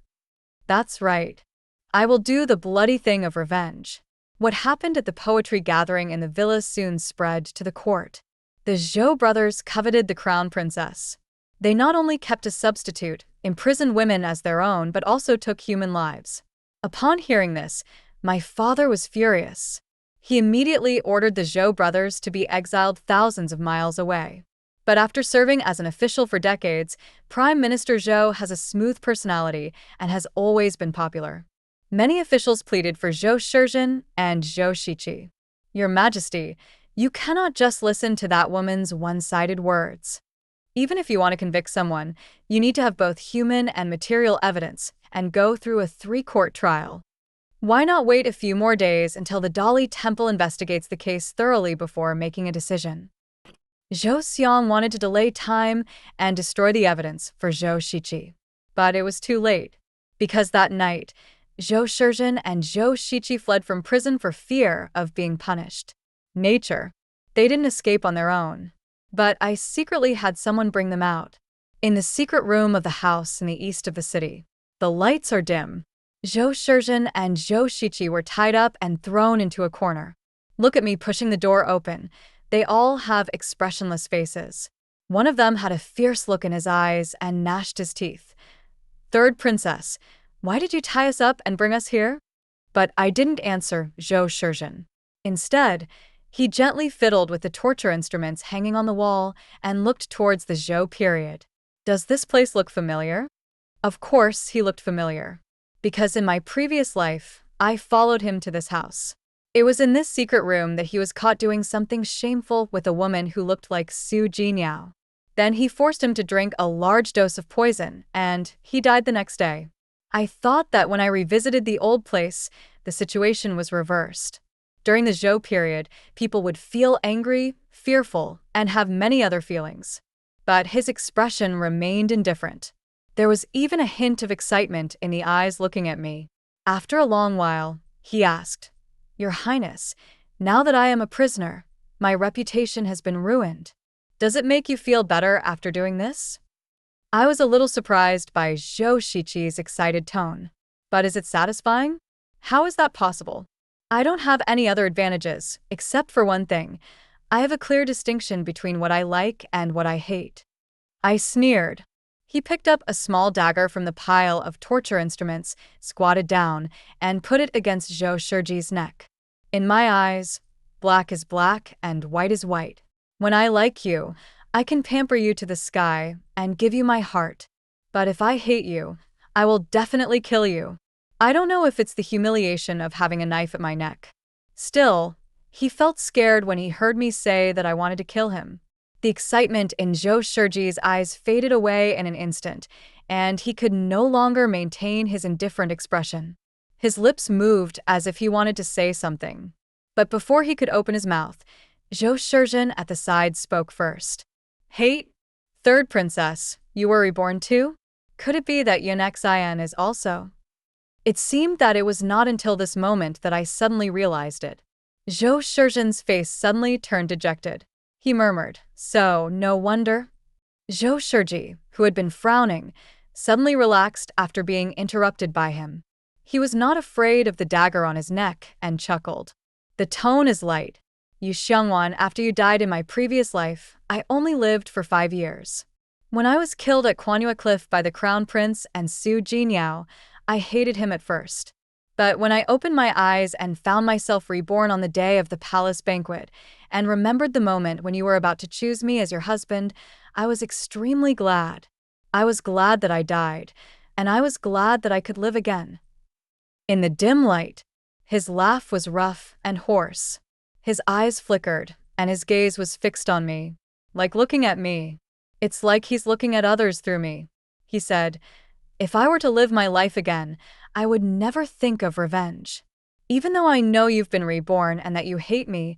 That's right. I will do the bloody thing of revenge. What happened at the poetry gathering in the villa soon spread to the court. The Zhou brothers coveted the crown princess. They not only kept a substitute, imprisoned women as their own, but also took human lives. Upon hearing this, my father was furious. He immediately ordered the Zhou brothers to be exiled thousands of miles away. But after serving as an official for decades, Prime Minister Zhou has a smooth personality and has always been popular. Many officials pleaded for Zhou Shizhen and Zhou Shiqi. Your Majesty, you cannot just listen to that woman's one-sided words. Even if you want to convict someone, you need to have both human and material evidence and go through a 3-court trial. Why not wait a few more days until the Dali Temple investigates the case thoroughly before making a decision? Zhou Xiang wanted to delay time and destroy the evidence for Zhou Shiqi. But it was too late. Because that night, Zhou Shizhen and Zhou Shiqi fled from prison for fear of being punished. Nature. They didn't escape on their own. But I secretly had someone bring them out. In the secret room of the house in the east of the city. The lights are dim. Zhou Shizhen and Zhou Shiqi were tied up and thrown into a corner. Look at me pushing the door open. They all have expressionless faces. One of them had a fierce look in his eyes and gnashed his teeth. "Third princess, why did you tie us up and bring us here?" But I didn't answer Zhou Shizhen. Instead, he gently fiddled with the torture instruments hanging on the wall and looked towards the Zhou period. Does this place look familiar? Of course he looked familiar. Because in my previous life, I followed him to this house. It was in this secret room that he was caught doing something shameful with a woman who looked like Su Jinyao. Then he forced him to drink a large dose of poison, and he died the next day. I thought that when I revisited the old place, the situation was reversed. During the Zhou period, people would feel angry, fearful, and have many other feelings. But his expression remained indifferent. There was even a hint of excitement in the eyes looking at me. After a long while, he asked, "Your Highness, now that I am a prisoner, my reputation has been ruined. Does it make you feel better after doing this?" I was a little surprised by Zhou Shiqi's excited tone. But is it satisfying? How is that possible? I don't have any other advantages, except for one thing. I have a clear distinction between what I like and what I hate. I sneered. He picked up a small dagger from the pile of torture instruments, squatted down, and put it against Zhou Shiqi's neck. In my eyes, black is black and white is white. When I like you, I can pamper you to the sky and give you my heart. But if I hate you, I will definitely kill you. I don't know if it's the humiliation of having a knife at my neck. Still, he felt scared when he heard me say that I wanted to kill him. The excitement in Zhou Shiqi's eyes faded away in an instant, and he could no longer maintain his indifferent expression. His lips moved as if he wanted to say something. But before he could open his mouth, Zhou Shiqi at the side spoke first. Hate? Third princess, you were reborn too? Could it be that Yin Xin is also? It seemed that it was not until this moment that I suddenly realized it. Zhou Shiqi's face suddenly turned dejected. He murmured, so, no wonder? Zhou Shiqi, who had been frowning, suddenly relaxed after being interrupted by him. He was not afraid of the dagger on his neck and chuckled. The tone is light. You Xiangwan, after you died in my previous life, I only lived for 5 years. When I was killed at Quanhua Cliff by the Crown Prince and Su Jinyao, I hated him at first. But when I opened my eyes and found myself reborn on the day of the palace banquet, and remembered the moment when you were about to choose me as your husband, I was extremely glad. I was glad that I died, and I was glad that I could live again. In the dim light, his laugh was rough and hoarse. His eyes flickered, and his gaze was fixed on me, like looking at me. It's like he's looking at others through me. He said, if I were to live my life again, I would never think of revenge. Even though I know you've been reborn and that you hate me,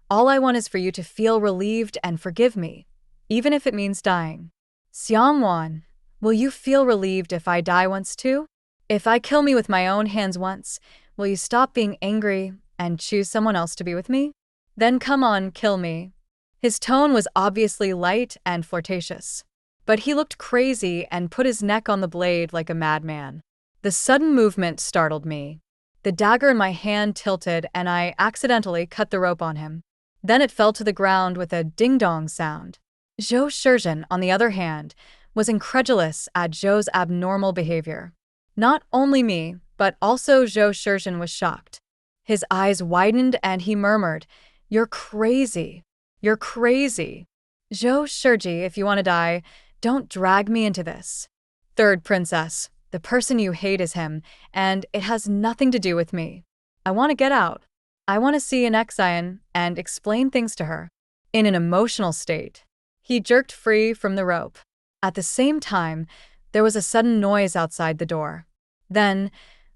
all I want is for you to feel relieved and forgive me, even if it means dying. Xiangwan, will you feel relieved if I die once too? If I kill me with my own hands once, will you stop being angry and choose someone else to be with me? Then come on, kill me. His tone was obviously light and flirtatious. But he looked crazy and put his neck on the blade like a madman. The sudden movement startled me. The dagger in my hand tilted and I accidentally cut the rope on him. Then it fell to the ground with a ding-dong sound. Zhou Shiqi, on the other hand, was incredulous at Zhou's abnormal behavior. Not only me, but also Zhou Shiqi was shocked. His eyes widened and he murmured, "You're crazy. You're crazy. Zhou Shiqi, if you want to die, don't drag me into this. Third princess, the person you hate is him, and it has nothing to do with me. I want to get out. I want to see Yin Xin and explain things to her." In an emotional state, he jerked free from the rope. At the same time, there was a sudden noise outside the door. Then,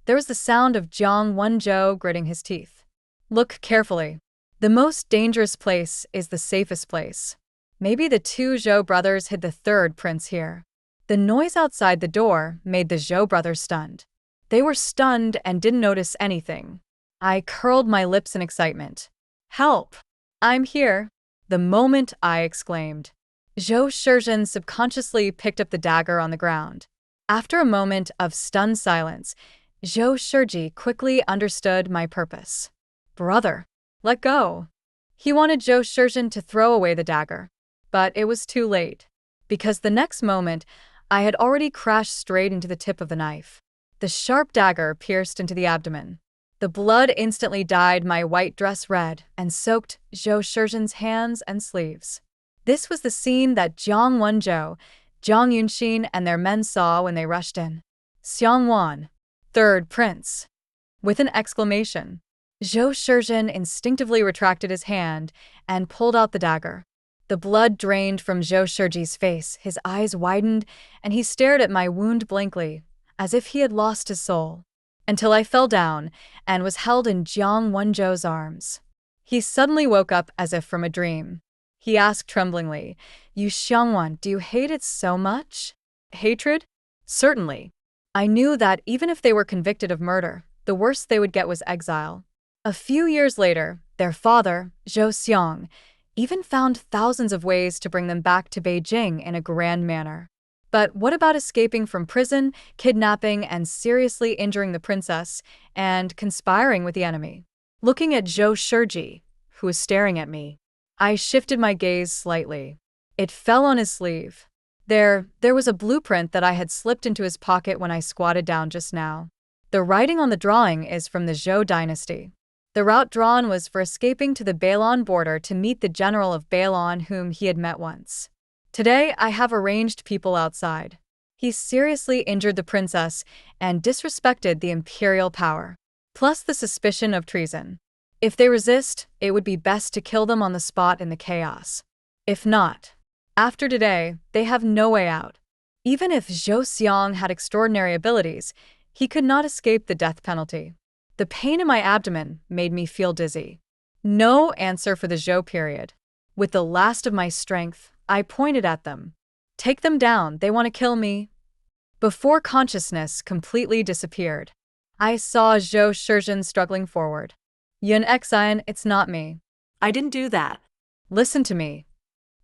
there was the sound of Jiang Wenzhou gritting his teeth. Look carefully. The most dangerous place is the safest place. Maybe the 2 Zhou brothers hid the third prince here. The noise outside the door made the Zhou brothers stunned. They were stunned and didn't notice anything. I curled my lips in excitement. Help! I'm here! The moment I exclaimed. Zhou Shiqi subconsciously picked up the dagger on the ground. After a moment of stunned silence, Zhou Shiqi quickly understood my purpose. Brother, let go. He wanted Zhou Shiqi to throw away the dagger. But it was too late, because the next moment, I had already crashed straight into the tip of the knife. The sharp dagger pierced into the abdomen. The blood instantly dyed my white dress red and soaked Zhou Shiqi's hands and sleeves. This was the scene that Jiang Wenzhou, Zhang Yunxin, and their men saw when they rushed in. Xiangwan, third prince. With an exclamation, Zhou Shiqi instinctively retracted his hand and pulled out the dagger. The blood drained from Zhou Shiqi's face, his eyes widened, and he stared at my wound blankly, as if he had lost his soul. Until I fell down and was held in Jiang Wenzhou's arms. He suddenly woke up as if from a dream. He asked tremblingly, "You Xiangwan, do you hate it so much?" Hatred? Certainly. I knew that even if they were convicted of murder, the worst they would get was exile. A few years later, their father, Zhou Xiang, even found thousands of ways to bring them back to Beijing in a grand manner. But what about escaping from prison, kidnapping and seriously injuring the princess, and conspiring with the enemy? Looking at Zhou Shiji, who was staring at me, I shifted my gaze slightly. It fell on his sleeve. There was a blueprint that I had slipped into his pocket when I squatted down just now. The writing on the drawing is from the Zhou dynasty. The route drawn was for escaping to the Bailon border to meet the general of Bailon whom he had met once. Today, I have arranged people outside. He seriously injured the princess and disrespected the imperial power, plus the suspicion of treason. If they resist, it would be best to kill them on the spot in the chaos. If not, after today, they have no way out. Even if Zhou Xiang had extraordinary abilities, he could not escape the death penalty. The pain in my abdomen made me feel dizzy. No answer for the Zhou period. With the last of my strength, I pointed at them. Take them down, they want to kill me. Before consciousness completely disappeared, I saw Zhou Shizhen struggling forward. Yun Xian, it's not me. I didn't do that. Listen to me.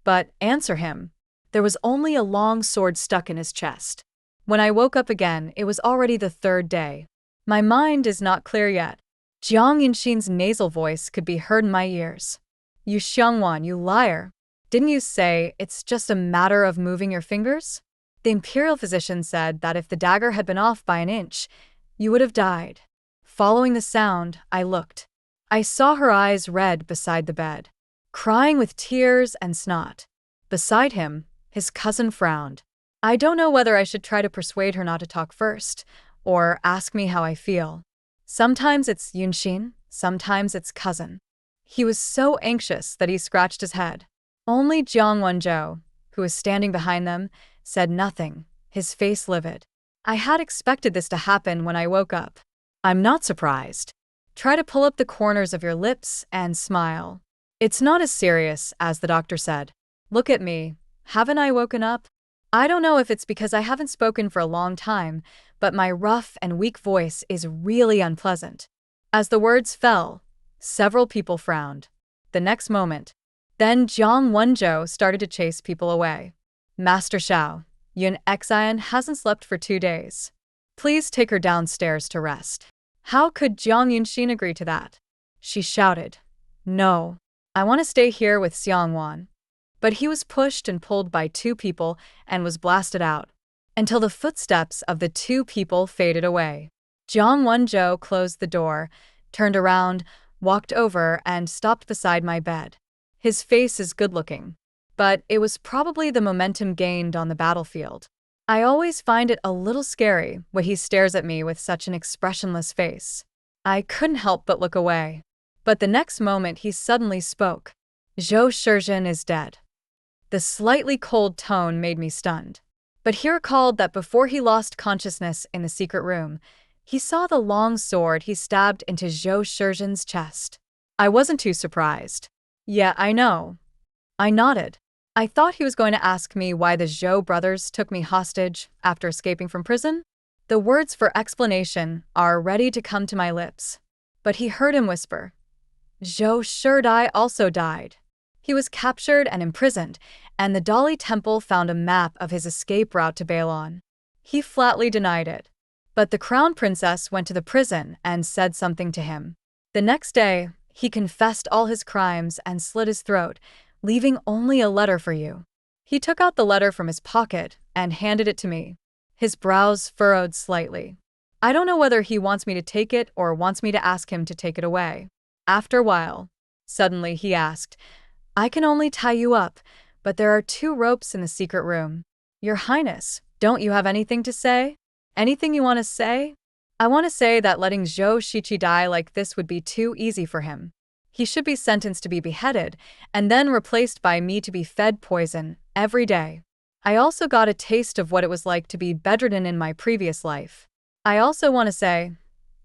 But answer him. There was only a long sword stuck in his chest. When I woke up again, it was already the third day. My mind is not clear yet. Jiang Yinxin's nasal voice could be heard in my ears. You Xiangwan, you liar. Didn't you say it's just a matter of moving your fingers? The imperial physician said that if the dagger had been off by an inch, you would have died. Following the sound, I looked. I saw her eyes red beside the bed, crying with tears and snot. Beside him, his cousin frowned. I don't know whether I should try to persuade her not to talk first, or ask me how I feel. Sometimes it's Yunxin, sometimes it's cousin. He was so anxious that he scratched his head. Only Jiang Wenzhou, who was standing behind them, said nothing, his face livid. I had expected this to happen when I woke up. I'm not surprised. Try to pull up the corners of your lips and smile. It's not as serious as the doctor said. Look at me. Haven't I woken up? I don't know if it's because I haven't spoken for a long time, but my rough and weak voice is really unpleasant. As the words fell, several people frowned. The next moment, then Jiang Wenzhou started to chase people away. Master Xiao, Yun Xian hasn't slept for 2 days. Please take her downstairs to rest. How could Jiang Yunxin agree to that? She shouted. No, I want to stay here with Xiangwan. But he was pushed and pulled by 2 people and was blasted out, until the footsteps of the 2 people faded away. Jiang Wenzhou closed the door, turned around, walked over and stopped beside my bed. His face is good-looking, but it was probably the momentum gained on the battlefield. I always find it a little scary when he stares at me with such an expressionless face. I couldn't help but look away. But the next moment he suddenly spoke. Zhou Shizhen is dead. The slightly cold tone made me stunned. But he recalled that before he lost consciousness in the secret room, he saw the long sword he stabbed into Zhou Shizhen's chest. I wasn't too surprised. Yeah, I know. I nodded. I thought he was going to ask me why the Zhou brothers took me hostage after escaping from prison. The words for explanation are ready to come to my lips. But he heard him whisper. Zhou Shidai also died. He was captured and imprisoned, and the Dali Temple found a map of his escape route to Bailon. He flatly denied it. But the crown princess went to the prison and said something to him. The next day, he confessed all his crimes and slit his throat, leaving only a letter for you. He took out the letter from his pocket and handed it to me. His brows furrowed slightly. I don't know whether he wants me to take it or wants me to ask him to take it away. After a while, suddenly he asked, I can only tie you up, but there are 2 ropes in the secret room. Your Highness, don't you have anything to say? Anything you want to say? I want to say that letting Zhou Shiqi die like this would be too easy for him. He should be sentenced to be beheaded, and then replaced by me to be fed poison every day. I also got a taste of what it was like to be bedridden in my previous life. I also want to say,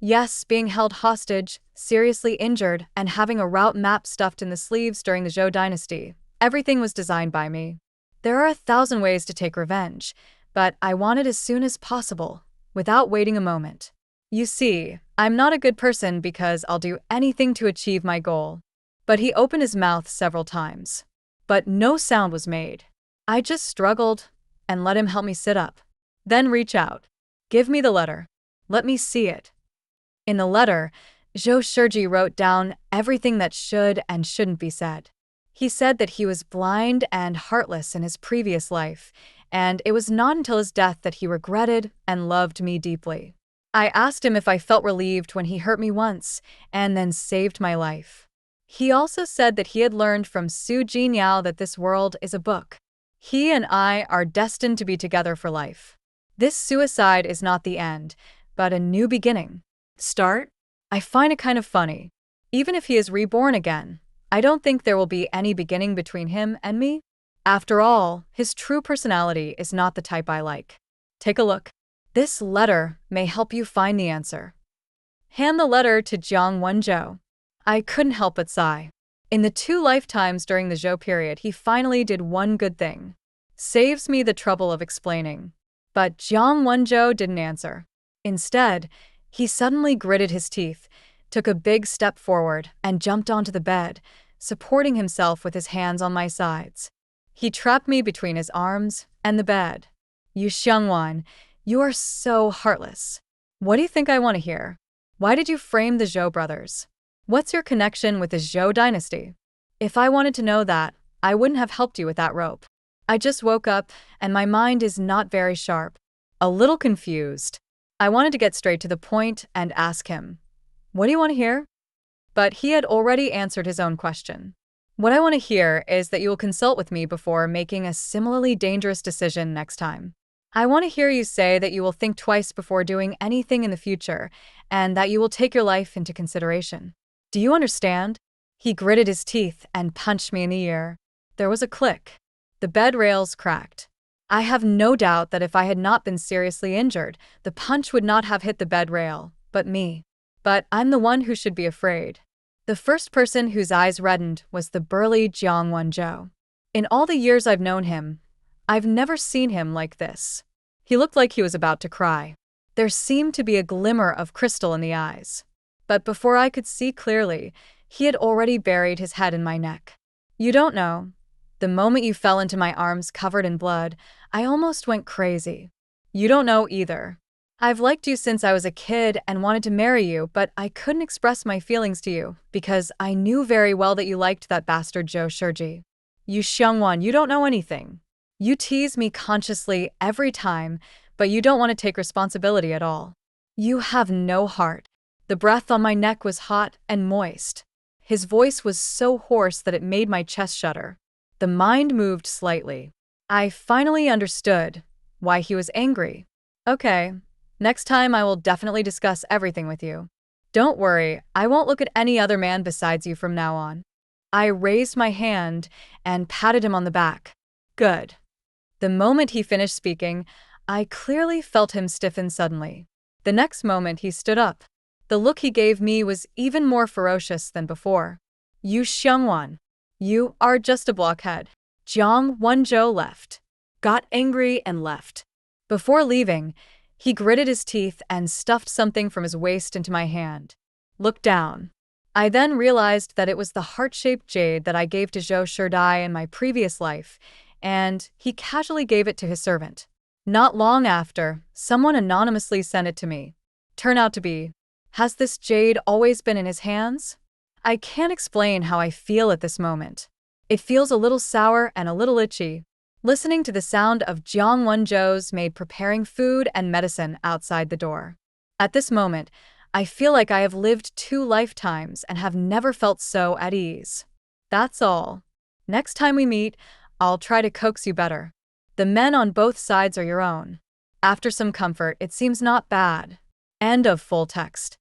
yes, being held hostage, seriously injured, and having a route map stuffed in the sleeves during the Zhou dynasty, everything was designed by me. There are 1,000 ways to take revenge, but I want it as soon as possible, without waiting a moment. You see, I'm not a good person because I'll do anything to achieve my goal. But he opened his mouth several times. But no sound was made. I just struggled and let him help me sit up. Then reach out. Give me the letter. Let me see it. In the letter, Zhou wrote down everything that should and shouldn't be said. He said that he was blind and heartless in his previous life, and it was not until his death that he regretted and loved me deeply. I asked him if I felt relieved when he hurt me once and then saved my life. He also said that he had learned from Su Jinyao that this world is a book. He and I are destined to be together for life. This suicide is not the end, but a new beginning. Start? I find it kind of funny. Even if he is reborn again, I don't think there will be any beginning between him and me. After all, his true personality is not the type I like. Take a look. This letter may help you find the answer. Hand the letter to Zhou. I couldn't help but sigh. In the 2 lifetimes during the Zhou period, he finally did one good thing. Saves me the trouble of explaining. But Zhou didn't answer. Instead, he suddenly gritted his teeth, took a big step forward, and jumped onto the bed, supporting himself with his hands on my sides. He trapped me between his arms and the bed. Yu Xiangwan, you are so heartless. What do you think I want to hear? Why did you frame the Zhou brothers? What's your connection with the Zhou dynasty? If I wanted to know that, I wouldn't have helped you with that rope. I just woke up, and my mind is not very sharp. A little confused. I wanted to get straight to the point and ask him, what do you want to hear? But he had already answered his own question. What I want to hear is that you will consult with me before making a similarly dangerous decision next time. I want to hear you say that you will think twice before doing anything in the future, and that you will take your life into consideration. Do you understand? He gritted his teeth and punched me in the ear. There was a click. The bed rails cracked. I have no doubt that if I had not been seriously injured, the punch would not have hit the bed rail, but me. But I'm the one who should be afraid. The first person whose eyes reddened was the burly Zhou. In all the years I've known him, I've never seen him like this. He looked like he was about to cry. There seemed to be a glimmer of crystal in the eyes. But before I could see clearly, he had already buried his head in my neck. You don't know. The moment you fell into my arms covered in blood, I almost went crazy. You don't know either. I've liked you since I was a kid and wanted to marry you, but I couldn't express my feelings to you because I knew very well that you liked that bastard Zhou. Yu Xiangwan, you don't know anything. You tease me consciously every time, but you don't want to take responsibility at all. You have no heart. The breath on my neck was hot and moist. His voice was so hoarse that it made my chest shudder. The mind moved slightly. I finally understood why he was angry. Okay, next time I will definitely discuss everything with you. Don't worry, I won't look at any other man besides you from now on. I raised my hand and patted him on the back. Good. The moment he finished speaking, I clearly felt him stiffen suddenly. The next moment he stood up. The look he gave me was even more ferocious than before. Yu Xiangwan, you are just a blockhead. Zhou left. Got angry and left. Before leaving, he gritted his teeth and stuffed something from his waist into my hand. Look down. I then realized that it was the heart-shaped jade that I gave to Zhou in my previous life, and he casually gave it to his servant. Not long after, someone anonymously sent it to me. Turned out to be, has this jade always been in his hands? I can't explain how I feel at this moment. It feels a little sour and a little itchy. Listening to the sound of Zhou's maid preparing food and medicine outside the door. At this moment, I feel like I have lived 2 lifetimes and have never felt so at ease. That's all. Next time we meet, I'll try to coax you better. The men on both sides are your own. After some comfort, it seems not bad. End of full text.